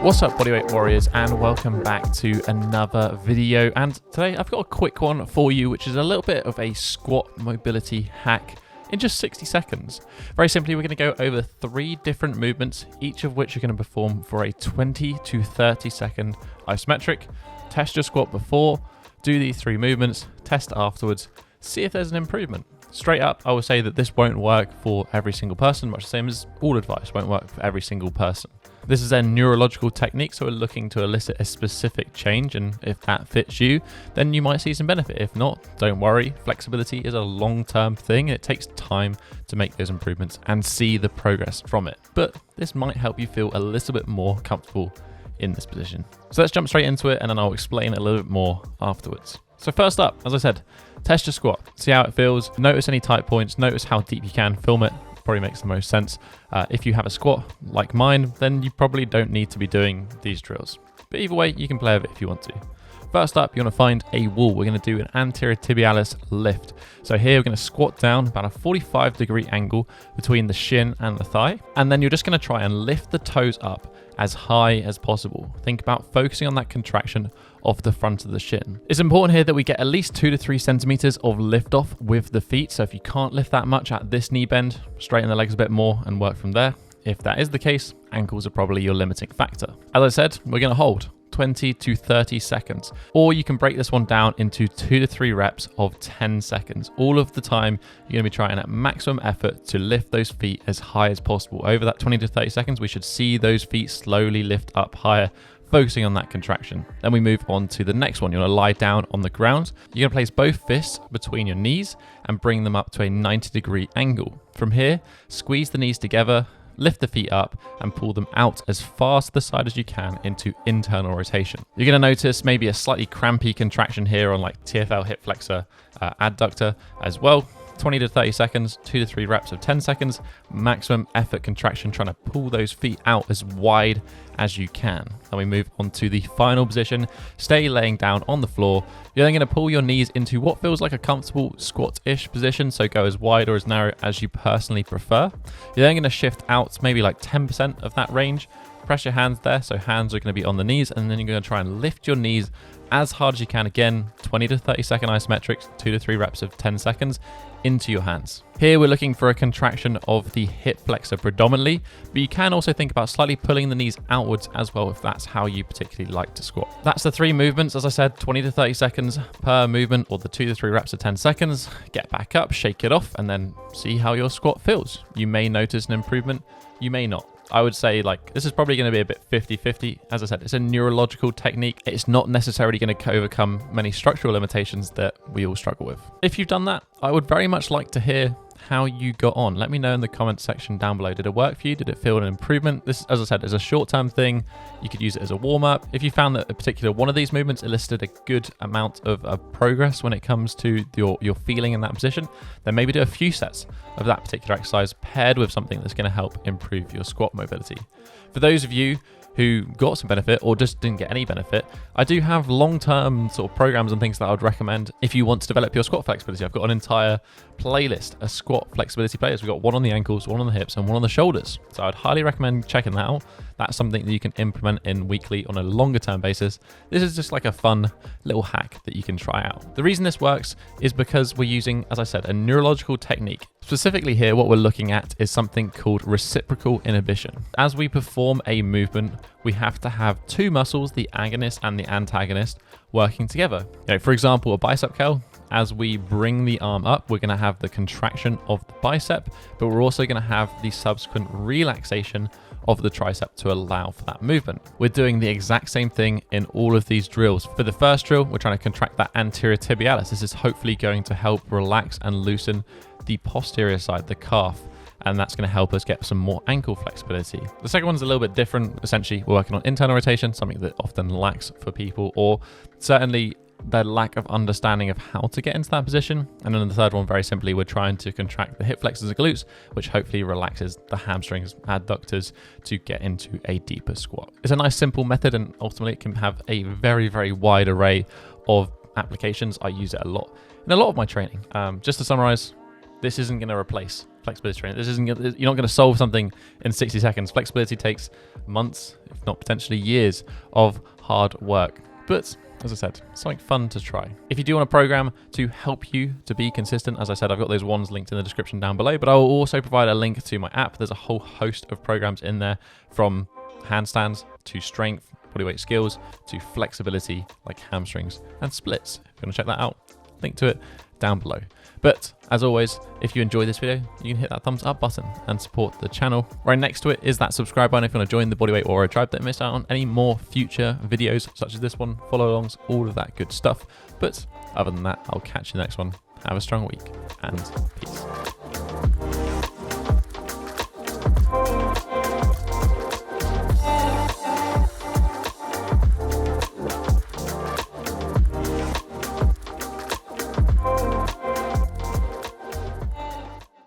What's up, bodyweight warriors, and welcome back to another video. And today I've got a quick one for you, which is a little bit of a squat mobility hack in just 60 seconds. Very simply, we're going to go over 3 different movements, each of which you're going to perform for a 20 to 30 second isometric. Test your squat before, do these 3 movements, test afterwards, see if there's an improvement. Straight up, I will say that this won't work for every single person, much the same as all advice won't work for every single person. This is a neurological technique, so we're looking to elicit a specific change, and if that fits you, then you might see some benefit. If not, don't worry. Flexibility is a long-term thing, and it takes time to make those improvements and see the progress from it. But this might help you feel a little bit more comfortable in this position. So let's jump straight into it, and then I'll explain a little bit more afterwards. So first up, as I said, test your squat. See how it feels. Notice any tight points. Notice how deep you can. Film it. Probably makes the most sense. If you have a squat like mine, then you probably don't need to be doing these drills. But either way, you can play with it if you want to. First up, you're going to find a wall. We're going to do an anterior tibialis lift. So here we're going to squat down about a 45-degree angle between the shin and the thigh. And then you're just going to try and lift the toes up as high as possible. Think about focusing on that contraction of the front of the shin. It's important here that we get at least 2 to 3 centimeters of lift off with the feet. So if you can't lift that much at this knee bend, straighten the legs a bit more and work from there. If that is the case, ankles are probably your limiting factor. As I said, we're going to hold 20 to 30 seconds, or you can break this one down into 2 to 3 reps of 10 seconds. All of the time, you're going to be trying at maximum effort to lift those feet as high as possible. Over that 20 to 30 seconds, we should see those feet slowly lift up higher, focusing on that contraction. Then we move on to the next one. You're gonna lie down on the ground. You're gonna place both fists between your knees and bring them up to a 90-degree angle. From here, squeeze the knees together, lift the feet up and pull them out as far to the side as you can into internal rotation. You're going to notice maybe a slightly crampy contraction here on like TFL hip flexor adductor as well. 20 to 30 seconds, 2 to 3 reps of 10 seconds, maximum effort contraction, trying to pull those feet out as wide as you can. Then we move on to the final position. Stay laying down on the floor. You're then going to pull your knees into what feels like a comfortable squat-ish position, so go as wide or as narrow as you personally prefer. You're then going to shift out maybe like 10% of that range. Press your hands there, so hands are going to be on the knees, and then you're going to try and lift your knees as hard as you can. Again, 20 to 30 second isometrics, 2 to 3 reps of 10 seconds into your hands. Here we're looking for a contraction of the hip flexor predominantly, but you can also think about slightly pulling the knees outwards as well if that's how you particularly like to squat. That's the 3 movements, as I said, 20 to 30 seconds per movement, or the 2 to 3 reps of 10 seconds. Get back up, shake it off, and then see how your squat feels. You may notice an improvement, you may not. I would say like this is probably going to be a bit 50-50. As I said, it's a neurological technique. It's not necessarily going to overcome many structural limitations that we all struggle with. If you've done that, I would very much like to hear how you got on. Let me know in the comments section down below. Did it work for you? Did it feel an improvement? This, as I said, is a short-term thing. You could use it as a warm-up. If you found that a particular one of these movements elicited a good amount of progress when it comes to your feeling in that position, then maybe do a few sets of that particular exercise paired with something that's going to help improve your squat mobility. For those of you who got some benefit or just didn't get any benefit, I do have long-term sort of programs and things that I would recommend if you want to develop your squat flexibility. I've got an entire playlist, a squat flexibility playlist. We've got one on the ankles, one on the hips, and one on the shoulders. So I'd highly recommend checking that out. That's something that you can implement in weekly on a longer term basis. This is just like a fun little hack that you can try out. The reason this works is because we're using, as I said, a neurological technique. Specifically here, what we're looking at is something called reciprocal inhibition. As we perform a movement, we have to have 2 muscles, the agonist and the antagonist, working together. For example, a bicep curl. As we bring the arm up, we're going to have the contraction of the bicep, but we're also going to have the subsequent relaxation of the tricep to allow for that movement. We're doing the exact same thing in all of these drills. For the first drill, we're trying to contract that anterior tibialis. This is hopefully going to help relax and loosen the posterior side, the calf, and that's going to help us get some more ankle flexibility. The second one's a little bit different. Essentially, we're working on internal rotation, something that often lacks for people, or certainly their lack of understanding of how to get into that position. And then the third one, very simply, we're trying to contract the hip flexors and glutes, which hopefully relaxes the hamstrings, adductors to get into a deeper squat. It's a nice simple method, and ultimately it can have a very, very wide array of applications. I use it a lot in a lot of my training. Just to summarize, this isn't going to replace flexibility training. You're not going to solve something in 60 seconds. Flexibility takes months, if not potentially years, of hard work. But as I said, something fun to try. If you do want a program to help you to be consistent, as I said, I've got those ones linked in the description down below, but I will also provide a link to my app. There's a whole host of programs in there, from handstands to strength, bodyweight skills, to flexibility like hamstrings and splits. If you want to check that out, link to it down below. But as always, if you enjoyed this video, you can hit that thumbs up button and support the channel. Right next to it is that subscribe button if you want to join the Bodyweight Warrior tribe. Don't miss out on any more future videos such as this one, follow-alongs, all of that good stuff. But other than that, I'll catch you next one. Have a strong week and peace.